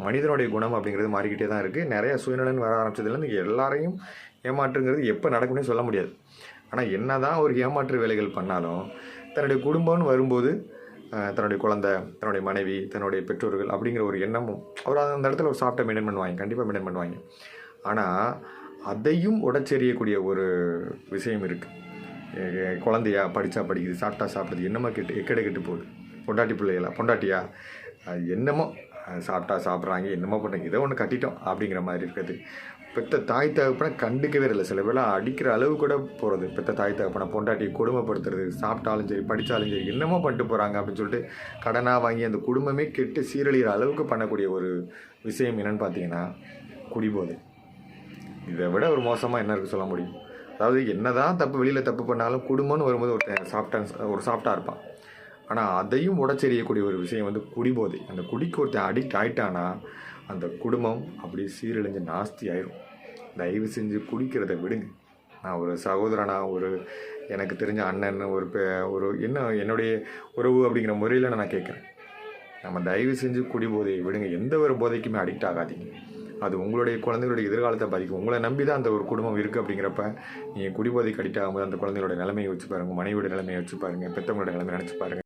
மனிதனுடைய குணம் அப்படிங்கிறது மாறிக்கிட்டே தான் இருக்குது. நிறைய சுயநலன் வர ஆரம்பிச்சதுலேருந்து எல்லாரையும் ஏமாற்றுங்கிறது எப்போ நடக்கும்னே சொல்ல முடியாது. ஆனால் என்ன தான் ஒரு ஏமாற்று வேலைகள் பண்ணாலும் தன்னுடைய குடும்பம்னு வரும்போது தன்னுடைய குழந்தை, தன்னுடைய மனைவி, தன்னுடைய பெற்றோர்கள் அப்படிங்கிற ஒரு எண்ணமும் அவர் அந்த இடத்துல ஒரு சாஃப்டாக மெயின்டைன் பண்ணுவாங்க, கண்டிப்பாக மெயின்டைன் பண்ணுவாங்க. ஆனால் அதையும் உடச்செறியக்கூடிய ஒரு விஷயம் இருக்குது. குழந்தையா படித்தா படிக்குது, சாப்பிட்டா சாப்பிடுது, என்னமோ எக்கடை கெட்டு போகுது. பொண்டாட்டி பிள்ளைகளா, பொண்டாட்டியா என்னமோ சாப்பிட்டா சாப்பிட்றாங்க, என்னமோ பண்ணுறாங்க, ஏதோ ஒன்று கட்டிட்டோம் அப்படிங்கிற மாதிரி இருக்கிறது. பெற்ற தாய் தகப்பனை கண்டுக்கவே இல்லை. சில பேர்லாம் அடிக்கிற அளவு கூட போகிறது. பெற்ற தாய் தகப்பனை பொண்டாட்டியை கொடுமைப்படுத்துறது, சாப்பிட்டாலும் சரி படித்தாலும் சரி என்னமோ பண்ணிட்டு போகிறாங்க அப்படின்னு சொல்லிட்டு கடனாக வாங்கி அந்த குடும்பமே கெட்டு சீரழிகிற அளவுக்கு பண்ணக்கூடிய ஒரு விஷயம் என்னென்னு பார்த்தீங்கன்னா குடிபோதை. இதை விட ஒரு மோசமாக என்ன இருக்குது சொல்ல முடியும்? அதாவது என்ன தான் தப்பு வெளியில் தப்பு பண்ணாலும் குடும்பம்னு வரும்போது ஒரு சாஃப்டாக இருப்பான். ஆனால் அதையும் உடச்செறியக்கூடிய ஒரு விஷயம் வந்து குடிபோதை. அந்த குடிக்கு ஒருத்தன் அடிக்ட் ஆகிட்டானா அந்த குடும்பம் அப்படியே சீரழிஞ்சு நாஸ்தி ஆயிரும். தயவு செஞ்சு குடிக்கிறத விடுங்க. நான் ஒரு சகோதரனாக, ஒரு எனக்கு தெரிஞ்ச அண்ணன், ஒரு என்னுடைய உறவு அப்படிங்கிற முறையில் நான் கேட்குறேன். நம்ம தயவு செஞ்சு குடிபோதையை விடுங்க. எந்த ஒரு போதைக்குமே அடிக்ட் ஆகாதீங்க. அது உங்களுடைய குழந்தைகளுடைய எதிர்காலத்தை பாதிக்கும். உங்களை நம்பி தான் அந்த ஒரு குடும்பம் இருக்குது. அப்படிங்கிறப்ப நீங்கள் குடிபோதைக்கு அடிக்ட் ஆகும்போது அந்த குழந்தைகளோட நிலைமையை வச்சு பாருங்கள், மனைவியோட நிலைமையை வச்சு பாருங்கள், பெற்றவங்களோட நிலைமையை நினச்சி பாருங்கள்.